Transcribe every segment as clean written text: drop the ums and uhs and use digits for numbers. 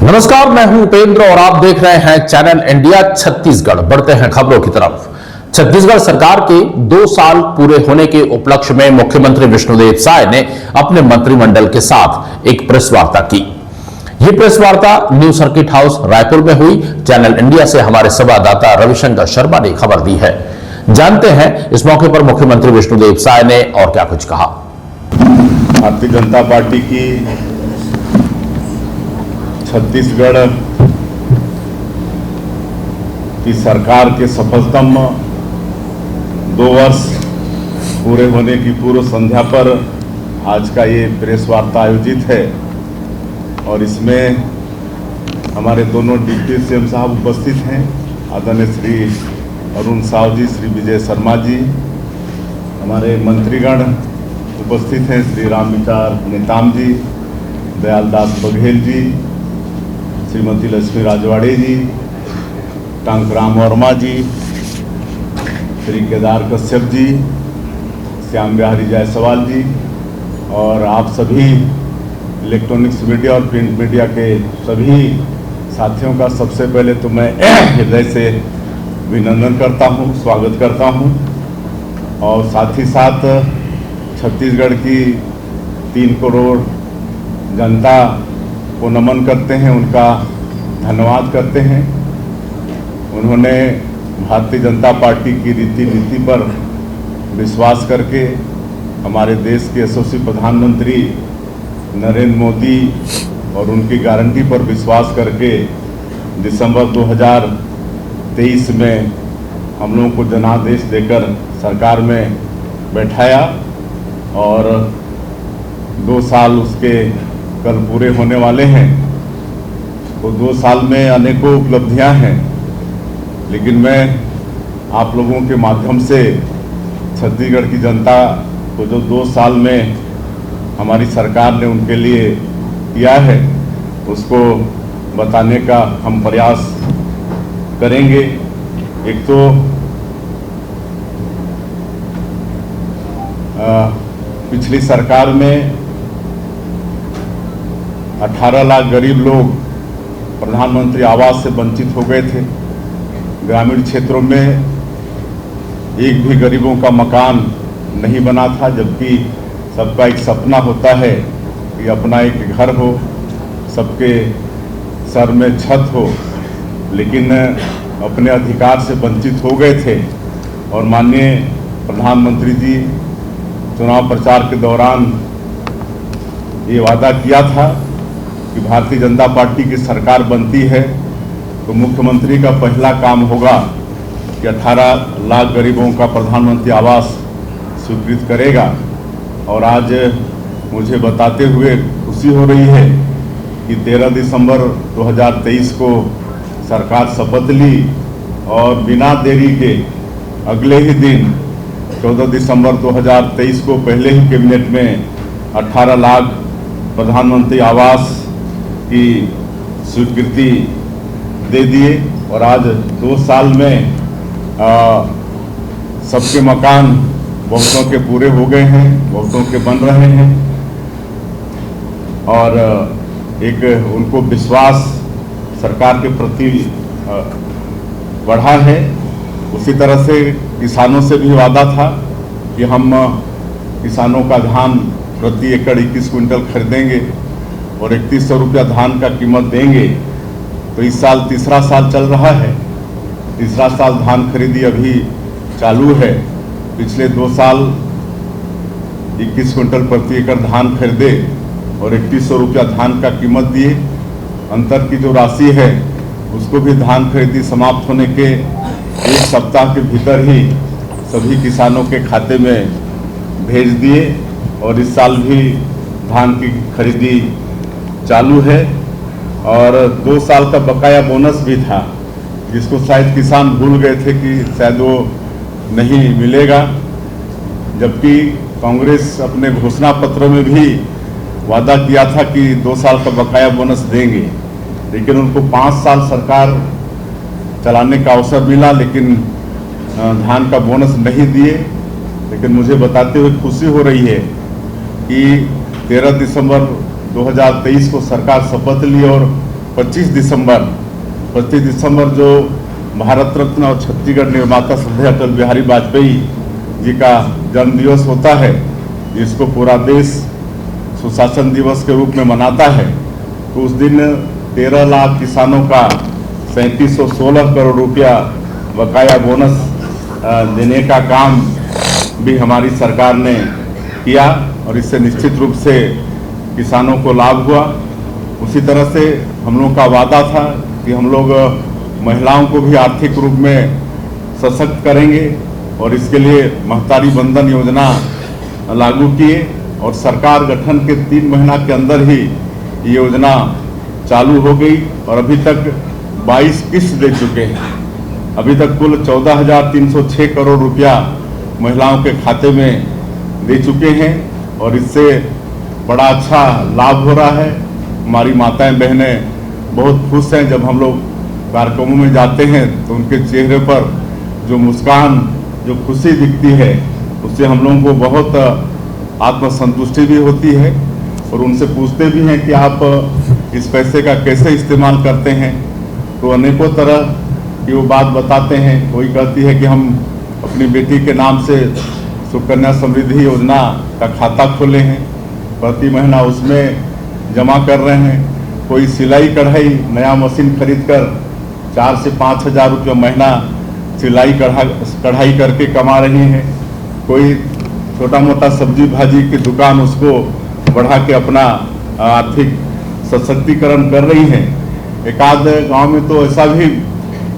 नमस्कार, मैं हूं उपेंद्र और आप देख रहे हैं चैनल इंडिया छत्तीसगढ़। बढ़ते हैं खबरों की तरफ। छत्तीसगढ़ सरकार के 2 साल पूरे होने के उपलक्ष्य में मुख्यमंत्री विष्णुदेव साय ने अपने मंत्रिमंडल के साथ एक प्रेस वार्ता की। यह प्रेस वार्ता न्यू सर्किट हाउस रायपुर में हुई। चैनल इंडिया से हमारे संवाददाता रविशंकर शर्मा ने खबर दी है। जानते हैं इस मौके पर मुख्यमंत्री विष्णुदेव साय ने और क्या कुछ कहा। भारतीय जनता पार्टी की छत्तीसगढ़ की सरकार के सफलतम 2 वर्ष पूरे होने की पूर्व संध्या पर आज का ये प्रेस वार्ता आयोजित है और इसमें हमारे दोनों डिप्टी सीएम साहब उपस्थित हैं, आदरणीय श्री अरुण साव जी, श्री विजय शर्मा जी, हमारे मंत्रीगण उपस्थित हैं, श्री रामविचार नेताम जी, दयालदास बघेल जी, श्रीमती लक्ष्मी राजवाड़े जी, टांकराम वर्मा जी, श्री केदार कश्यप जी, श्याम बिहारी जायसवाल जी और आप सभी इलेक्ट्रॉनिक्स मीडिया और प्रिंट मीडिया के सभी साथियों का सबसे पहले तो मैं हृदय से अभिनंदन करता हूं, स्वागत करता हूं और साथ ही साथ छत्तीसगढ़ की 3 करोड़ जनता को नमन करते हैं, उनका धन्यवाद करते हैं। उन्होंने भारतीय जनता पार्टी की रीति नीति पर विश्वास करके हमारे देश के यशस्वी प्रधानमंत्री नरेंद्र मोदी और उनकी गारंटी पर विश्वास करके दिसंबर 2023 में हम लोगों को जनादेश देकर सरकार में बैठाया और 2 साल उसके कल पूरे होने वाले हैं। तो 2 साल में अनेकों उपलब्धियां हैं, लेकिन मैं आप लोगों के माध्यम से छत्तीसगढ़ की जनता को जो 2 साल में हमारी सरकार ने उनके लिए किया है उसको बताने का हम प्रयास करेंगे। एक तो पिछली सरकार में 18 लाख गरीब लोग प्रधानमंत्री आवास से वंचित हो गए थे। ग्रामीण क्षेत्रों में एक भी गरीबों का मकान नहीं बना था, जबकि सबका एक सपना होता है कि अपना एक घर हो, सबके सर में छत हो, लेकिन अपने अधिकार से वंचित हो गए थे। और माननीय प्रधानमंत्री जी चुनाव प्रचार के दौरान ये वादा किया था कि भारतीय जनता पार्टी की सरकार बनती है तो मुख्यमंत्री का पहला काम होगा कि 18 लाख गरीबों का प्रधानमंत्री आवास स्वीकृत करेगा। और आज मुझे बताते हुए खुशी हो रही है कि 13 दिसंबर 2023 को सरकार शपथ ली और बिना देरी के अगले ही दिन 14 दिसंबर 2023 को पहले ही कैबिनेट में 18 लाख प्रधानमंत्री आवास की स्वीकृति दे दिए और आज 2 साल में सबके मकान बहुतों के पूरे हो गए हैं, बहुतों के बन रहे हैं और एक उनको विश्वास सरकार के प्रति बढ़ा है। उसी तरह से किसानों से भी वादा था कि हम किसानों का धान प्रति एकड़ 21 क्विंटल खरीदेंगे और 3100 रुपया धान का कीमत देंगे। तो इस साल तीसरा साल चल रहा है, तीसरा साल धान खरीदी अभी चालू है। पिछले 2 साल 21 क्विंटल प्रति एकड़ धान खरीदे और 3100 रुपया धान का कीमत दिए। अंतर की जो राशि है उसको भी धान खरीदी समाप्त होने के 1 सप्ताह के भीतर ही सभी किसानों के खाते में भेज दिए और इस साल भी धान की खरीदी चालू है। और 2 साल का बकाया बोनस भी था, जिसको शायद किसान भूल गए थे कि शायद वो नहीं मिलेगा, जबकि कांग्रेस अपने घोषणा पत्रों में भी वादा किया था कि 2 साल का बकाया बोनस देंगे, लेकिन उनको 5 साल सरकार चलाने का अवसर मिला, लेकिन धान का बोनस नहीं दिए। लेकिन मुझे बताते हुए खुशी हो रही है कि 13 दिसंबर 2023 को सरकार शपथ ली और 25 दिसंबर जो भारत रत्न और छत्तीसगढ़ निर्माता श्रद्धेय अटल बिहारी वाजपेयी जी का जन्म दिवस होता है, जिसको पूरा देश सुशासन दिवस के रूप में मनाता है। तो उस दिन 13 लाख किसानों का 3716 करोड़ रुपया बकाया बोनस देने का काम भी हमारी सरकार ने किया और इससे निश्चित रूप से किसानों को लाभ हुआ। उसी तरह से हम लोग का वादा था कि हम लोग महिलाओं को भी आर्थिक रूप में सशक्त करेंगे और इसके लिए महतारी बंधन योजना लागू किए और सरकार गठन के 3 महीना के अंदर ही ये योजना चालू हो गई और अभी तक 22 किस्त दे चुके हैं। अभी तक कुल 14,306 करोड़ रुपया महिलाओं के खाते में दे चुके हैं और इससे बड़ा अच्छा लाभ हो रहा है। हमारी माताएं बहनें बहुत खुश हैं। जब हम लोग कार्यक्रमों में जाते हैं तो उनके चेहरे पर जो मुस्कान, जो खुशी दिखती है, उससे हम लोगों को बहुत आत्मसंतुष्टि भी होती है और उनसे पूछते भी हैं कि आप इस पैसे का कैसे इस्तेमाल करते हैं। तो अनेकों तरह की वो बात बताते हैं। कोई कहती है कि हम अपनी बेटी के नाम से सुकन्या समृद्धि योजना का खाता खोले हैं, प्रति महीना उसमें जमा कर रहे हैं। कोई सिलाई कढ़ाई नया मशीन खरीद कर 4 से 5 हज़ार रुपये महीना सिलाई कढ़ाई करके कमा रही हैं। कोई छोटा मोटा सब्जी भाजी की दुकान उसको बढ़ा के अपना आर्थिक सशक्तिकरण कर रही हैं। एक आध गाँव में तो ऐसा भी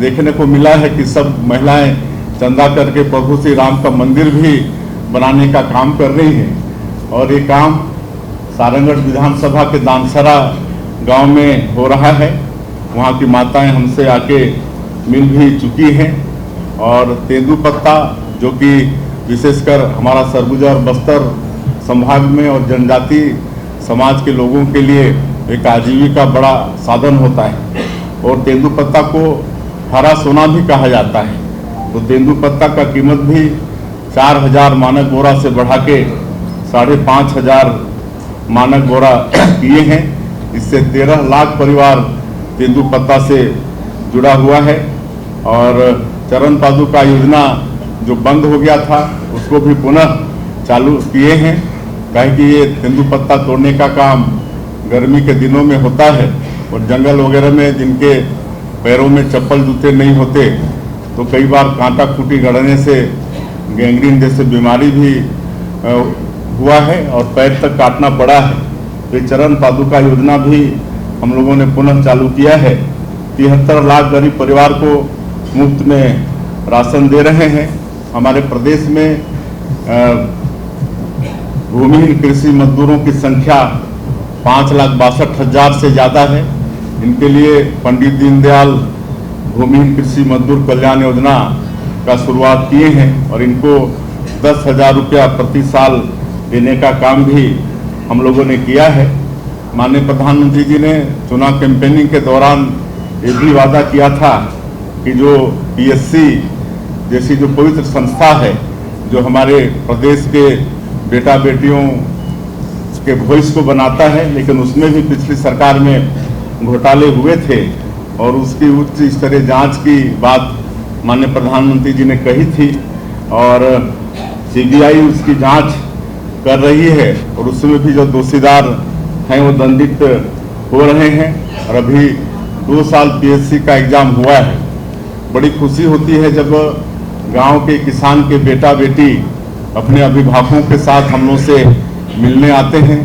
देखने को मिला है कि सब महिलाएं चंदा करके प्रभु श्री राम का मंदिर भी बनाने का काम कर रही हैं और ये काम सारंगढ़ विधानसभा के दानसरा गांव में हो रहा है। वहां की माताएं हमसे आके मिल भी चुकी हैं और तेंदुपत्ता, जो कि विशेषकर हमारा सरगुजा और बस्तर संभाग में और जनजाति समाज के लोगों के लिए एक आजीविका बड़ा साधन होता है और तेंदुपत्ता को हरा सोना भी कहा जाता है। तो तेंदुपत्ता का कीमत भी 4,000 मानक बोरा से बढ़ा के 5,500 मानक बोरा किए हैं। इससे 13 लाख परिवार तेंदुपत्ता से जुड़ा हुआ है और चरण पादुका योजना जो बंद हो गया था उसको भी पुनः चालू किए हैं। काहे कि ये तेंदुपत्ता तोड़ने का काम गर्मी के दिनों में होता है और जंगल वगैरह में जिनके पैरों में चप्पल जूते नहीं होते तो कई बार कांटा खूंटी गड़ने से गैंग्रीन जैसे बीमारी भी हुआ है और पैर तक काटना पड़ा है। तो चरण पादुका योजना भी हम लोगों ने पुनः चालू किया है। 73 लाख गरीब परिवार को मुफ्त में राशन दे रहे हैं। हमारे प्रदेश में भूमिहीन कृषि मजदूरों की संख्या 5,62,000 से ज़्यादा है। इनके लिए पंडित दीनदयाल भूमिहीन कृषि मजदूर कल्याण योजना का शुरुआत किए हैं और इनको 10,000 रुपया प्रति साल देने का काम भी हम लोगों ने किया है। माननीय प्रधानमंत्री जी ने चुनाव कैंपेनिंग के दौरान ये भी वादा किया था कि जो PSC जैसी जो पवित्र संस्था है, जो हमारे प्रदेश के बेटा बेटियों के भविष्य को बनाता है, लेकिन उसमें भी पिछली सरकार में घोटाले हुए थे और उसकी उच्च स्तरीय जांच की बात माननीय प्रधानमंत्री जी ने कही थी और CBI उसकी जांच कर रही है और उसमें भी जो दोषीदार हैं वो दंडित हो रहे हैं और अभी 2 साल PSC का एग्जाम हुआ है। बड़ी खुशी होती है जब गांव के किसान के बेटा बेटी अपने अभिभावकों के साथ हम लोग से मिलने आते हैं,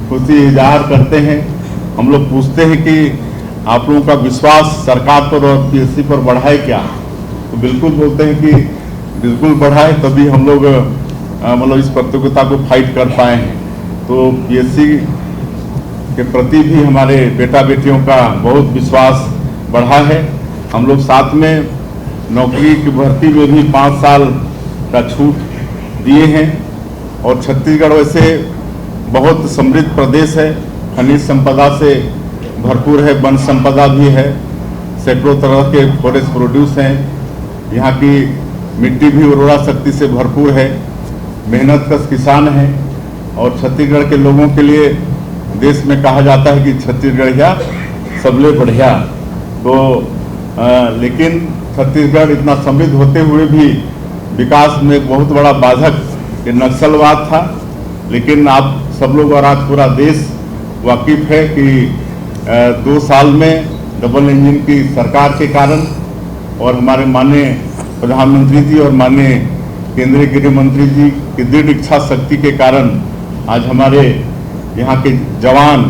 खुशी इजहार करते हैं। हम लोग पूछते हैं कि आप लोगों का विश्वास सरकार पर और PSC पर बढ़ा है क्या? तो बिल्कुल बोलते हैं कि बिल्कुल बढ़ा है, तभी हम लोग मतलब इस प्रतियोगिता को फाइट कर पाए हैं। तो PSC के प्रति भी हमारे बेटा बेटियों का बहुत विश्वास बढ़ा है। हम लोग साथ में नौकरी की भर्ती में भी 5 साल का छूट दिए हैं और छत्तीसगढ़ वैसे बहुत समृद्ध प्रदेश है, खनिज संपदा से भरपूर है, वन संपदा भी है, सैकड़ों तरह के फॉरेस्ट प्रोड्यूस हैं। यहाँ की मिट्टी भी उर्वरा शक्ति से भरपूर है, मेहनतकश किसान हैं और छत्तीसगढ़ के लोगों के लिए देश में कहा जाता है कि छत्तीसगढ़िया सबले बढ़िया। तो लेकिन छत्तीसगढ़ इतना समृद्ध होते हुए भी विकास में एक बहुत बड़ा बाधक ये नक्सलवाद था। लेकिन आप सब लोग और आज पूरा देश वाकिफ है कि 2 साल में डबल इंजन की सरकार के कारण और हमारे माननीय प्रधानमंत्री जी और माननीय केंद्रीय गृह मंत्री जी की दृढ़ इच्छा शक्ति के कारण आज हमारे यहाँ के जवान,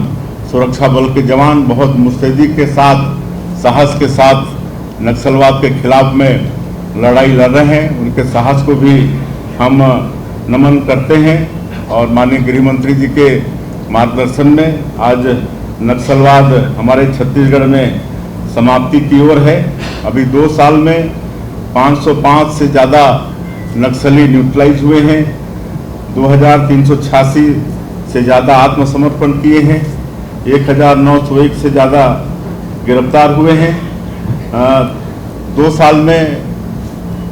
सुरक्षा बल के जवान बहुत मुस्तैदी के साथ, साहस के साथ नक्सलवाद के खिलाफ में लड़ाई लड़ रहे हैं। उनके साहस को भी हम नमन करते हैं और माननीय गृह मंत्री जी के मार्गदर्शन में आज नक्सलवाद हमारे छत्तीसगढ़ में समाप्ति की ओर है। अभी 2 साल में 505 से ज़्यादा नक्सली न्यूट्रलाइज हुए हैं, 2386 से ज़्यादा आत्मसमर्पण किए हैं, 1901 से ज़्यादा गिरफ्तार हुए हैं। 2 साल में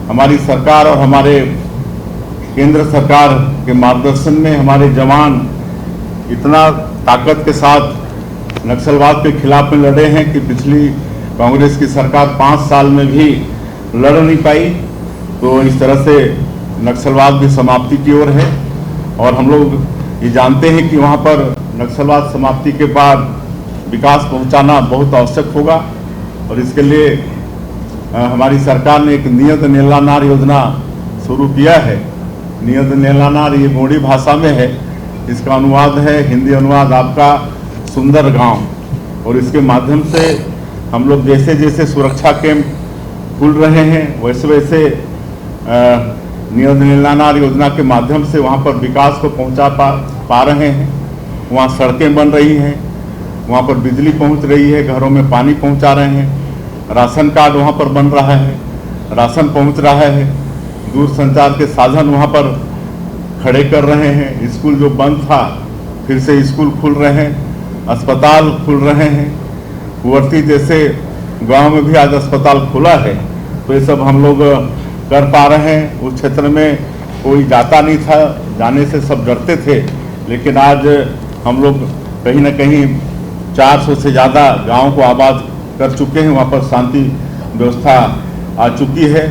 हमारी सरकार और हमारे केंद्र सरकार के मार्गदर्शन में हमारे जवान इतना ताकत के साथ नक्सलवाद के खिलाफ में लड़े हैं कि पिछली कांग्रेस की सरकार 5 साल में भी लड़ नहीं पाई। तो इस तरह से नक्सलवाद भी समाप्ति की ओर है और हम लोग ये जानते हैं कि वहाँ पर नक्सलवाद समाप्ति के बाद विकास पहुँचाना बहुत आवश्यक होगा और इसके लिए हमारी सरकार ने एक नियत नीलानार योजना शुरू किया है। नियत नीलानार ये गोंडी भाषा में है, इसका अनुवाद है, हिंदी अनुवाद आपका सुंदर गांव। और इसके माध्यम से हम लोग जैसे जैसे सुरक्षा कैंप खुल रहे हैं वैसे वैसे नियत नीलानार योजना के माध्यम से वहाँ पर विकास को पहुँचा पा रहे हैं। वहाँ सड़कें बन रही हैं, वहाँ पर बिजली पहुँच रही है, घरों में पानी पहुँचा रहे हैं, राशन कार्ड वहाँ पर बन रहा है, राशन पहुँच रहा है, दूरसंचार के साधन वहाँ पर खड़े कर रहे हैं, स्कूल जो बंद था फिर से स्कूल खुल रहे हैं, अस्पताल खुल रहे हैं, कुंवरती जैसे गांव में भी आज अस्पताल खुला है। तो ये सब हम लोग कर पा रहे हैं। उस क्षेत्र में कोई जाता नहीं था, जाने से सब डरते थे, लेकिन आज हम लोग कहीं ना कहीं 400 से ज़्यादा गाँव को आबाद कर चुके हैं, वहाँ पर शांति व्यवस्था आ चुकी है।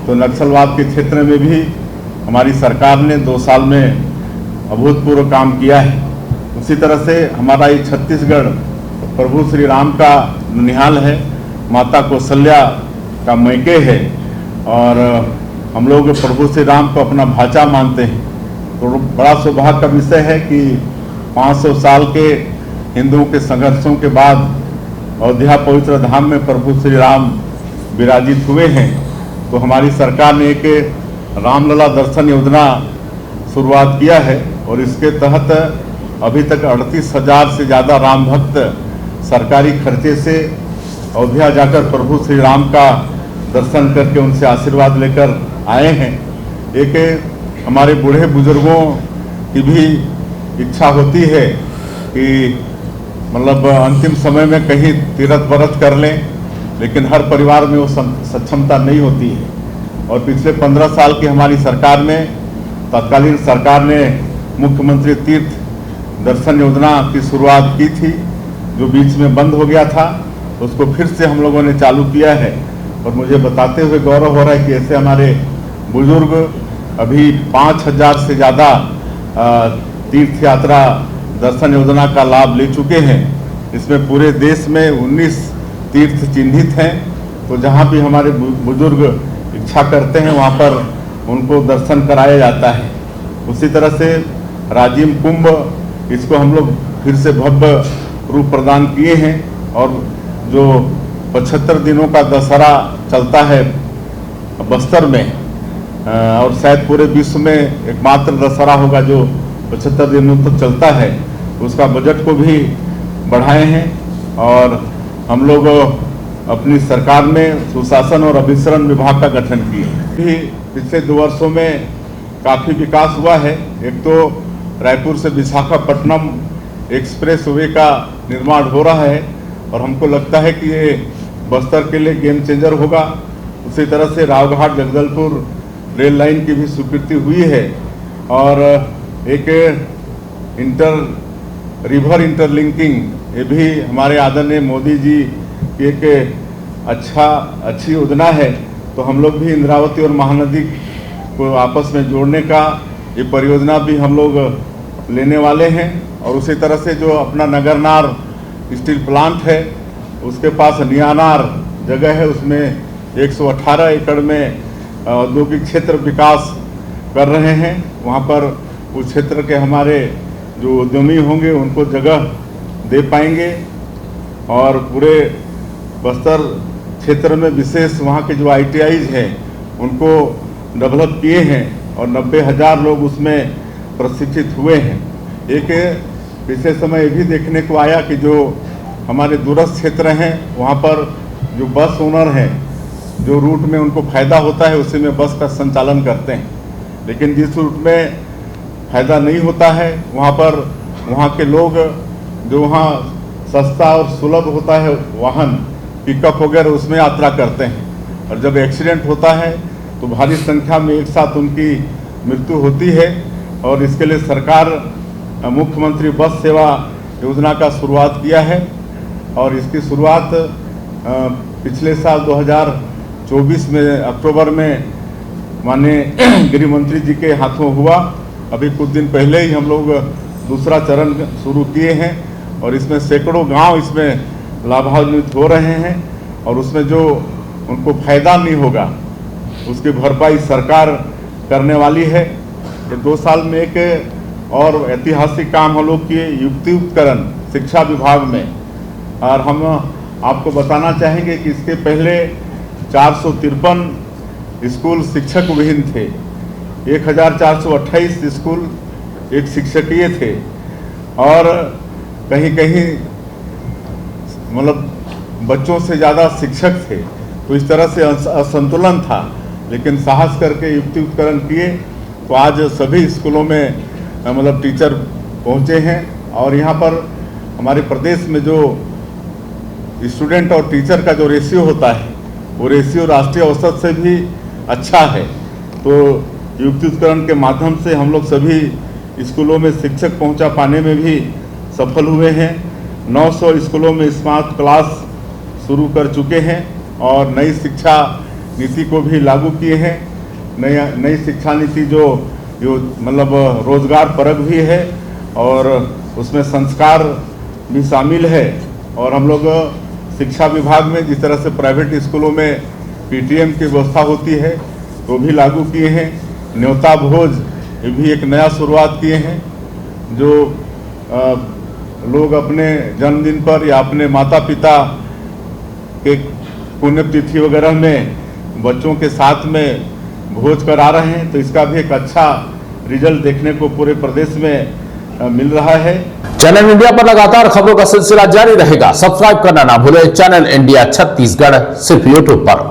तो नक्सलवाद के क्षेत्र में भी हमारी सरकार ने 2 साल में अभूतपूर्व काम किया है। उसी तरह से हमारा ये छत्तीसगढ़ प्रभु श्री राम का निहाल है, माता कौशल्या का मैके है और हम लोग प्रभु श्री राम को अपना भाचा मानते हैं। तो बड़ा सौभाग्य का विषय है कि 500 साल के हिंदुओं के संघर्षों के बाद अयोध्या पवित्र धाम में प्रभु श्री राम विराजित हुए हैं। तो हमारी सरकार ने एक रामलला दर्शन योजना शुरुआत किया है और इसके तहत अभी तक 38,000 से ज़्यादा राम भक्त सरकारी खर्चे से अयोध्या जाकर प्रभु श्री राम का दर्शन करके उनसे आशीर्वाद लेकर आए हैं। एक हमारे बूढ़े बुजुर्गों की भी इच्छा होती है कि मतलब अंतिम समय में कहीं तीर्थ व्रत कर लें, लेकिन हर परिवार में वो सक्षमता नहीं होती है। और पिछले 15 साल की हमारी सरकार में तत्कालीन सरकार ने मुख्यमंत्री तीर्थ दर्शन योजना की शुरुआत की थी, जो बीच में बंद हो गया था, उसको फिर से हम लोगों ने चालू किया है। और मुझे बताते हुए गौरव हो रहा है कि ऐसे हमारे बुजुर्ग अभी 5,000 से ज़्यादा तीर्थ यात्रा दर्शन योजना का लाभ ले चुके हैं। इसमें पूरे देश में 19 तीर्थ चिन्हित हैं। तो जहाँ भी हमारे बुजुर्ग इच्छा करते हैं वहाँ पर उनको दर्शन कराया जाता है। उसी तरह से राजिम कुंभ, इसको हम लोग फिर से भव्य रूप प्रदान किए हैं और जो 75 दिनों का दशहरा चलता है बस्तर में और शायद पूरे विश्व में एकमात्र दशहरा होगा जो 75 दिनों तक चलता है, उसका बजट को भी बढ़ाए हैं। और हम लोग अपनी सरकार में सुशासन और अभिसरण विभाग का गठन किए हैं। पिछले 2 वर्षों में काफ़ी विकास हुआ है। एक तो रायपुर से विशाखापट्टनम एक्सप्रेस वे का निर्माण हो रहा है और हमको लगता है कि ये बस्तर के लिए गेम चेंजर होगा। उसी तरह से रावघाट जगदलपुर रेल लाइन की भी स्वीकृति हुई है और एक इंटर रिवर इंटरलिंकिंग, ये भी हमारे आदरणीय मोदी जी की एक अच्छी योजना है। तो हम लोग भी इंद्रावती और महानदी को आपस में जोड़ने का ये परियोजना भी हम लोग लेने वाले हैं। और उसी तरह से जो अपना नगरनार स्टील प्लांट है, उसके पास नियानार जगह है, उसमें 118 एकड़ में औद्योगिक क्षेत्र विकास कर रहे हैं। वहाँ पर उस क्षेत्र के हमारे जो उद्यमी होंगे उनको जगह दे पाएंगे। और पूरे बस्तर क्षेत्र में विशेष वहाँ के जो ITIs हैं उनको डेवलप किए हैं और 90,000 लोग उसमें प्रशिक्षित हुए हैं। एक पिछले समय ये भी देखने को आया कि जो हमारे दूरस्थ क्षेत्र हैं वहाँ पर जो बस ओनर हैं, जो रूट में उनको फ़ायदा होता है उसी में बस का संचालन करते हैं, लेकिन जिस रूट में फ़ायदा नहीं होता है वहाँ पर वहाँ के लोग जो वहाँ सस्ता और सुलभ होता है वाहन पिकअप वगैरह उसमें यात्रा करते हैं। और जब एक्सीडेंट होता है तो भारी संख्या में एक साथ उनकी मृत्यु होती है। और इसके लिए सरकार मुख्यमंत्री बस सेवा योजना का शुरुआत किया है। और इसकी शुरुआत पिछले साल 2024 में अक्टूबर में माननीय गृह मंत्री जी के हाथों हुआ। अभी कुछ दिन पहले ही हम लोग दूसरा चरण शुरू किए हैं और इसमें सैकड़ों गांव इसमें लाभान्वित हो रहे हैं। और उसमें जो उनको फायदा नहीं होगा उसकी भरपाई सरकार करने वाली है। ये 2 साल में एक और ऐतिहासिक काम हम लोग किए युक्तिकरण शिक्षा विभाग में। और हम आपको बताना चाहेंगे कि इसके पहले 453 स्कूल शिक्षक विहीन थे, 1428 स्कूल एक शिक्षकीय थे और कहीं कहीं मतलब बच्चों से ज़्यादा शिक्षक थे। तो इस तरह से असंतुलन था, लेकिन साहस करके युक्तिकरण किए तो आज सभी स्कूलों में मतलब टीचर पहुँचे हैं। और यहाँ पर हमारे प्रदेश में जो स्टूडेंट और टीचर का जो रेशियो होता है वो रेशियो राष्ट्रीय औसत से भी अच्छा है। तो युक्तिकरण के माध्यम से हम लोग सभी स्कूलों में शिक्षक पहुंचा पाने में भी सफल हुए हैं। 900 स्कूलों में स्मार्ट क्लास शुरू कर चुके हैं और नई शिक्षा नीति को भी लागू किए हैं। नई शिक्षा नीति जो मतलब रोजगार परक भी है और उसमें संस्कार भी शामिल है। और हम लोग शिक्षा विभाग में जिस तरह से प्राइवेट स्कूलों में PTM की व्यवस्था होती है तो भी लागू किए हैं। न्योता भोज ये भी एक नया शुरुआत किए हैं, जो लोग अपने जन्मदिन पर या अपने माता पिता के पुण्यतिथि वगैरह में बच्चों के साथ में भोज करा रहे हैं। तो इसका भी एक अच्छा रिजल्ट देखने को पूरे प्रदेश में मिल रहा है। चैनल इंडिया पर लगातार खबरों का सिलसिला जारी रहेगा। सब्सक्राइब करना ना भूलें चैनल इंडिया छत्तीसगढ़, सिर्फ YouTube पर।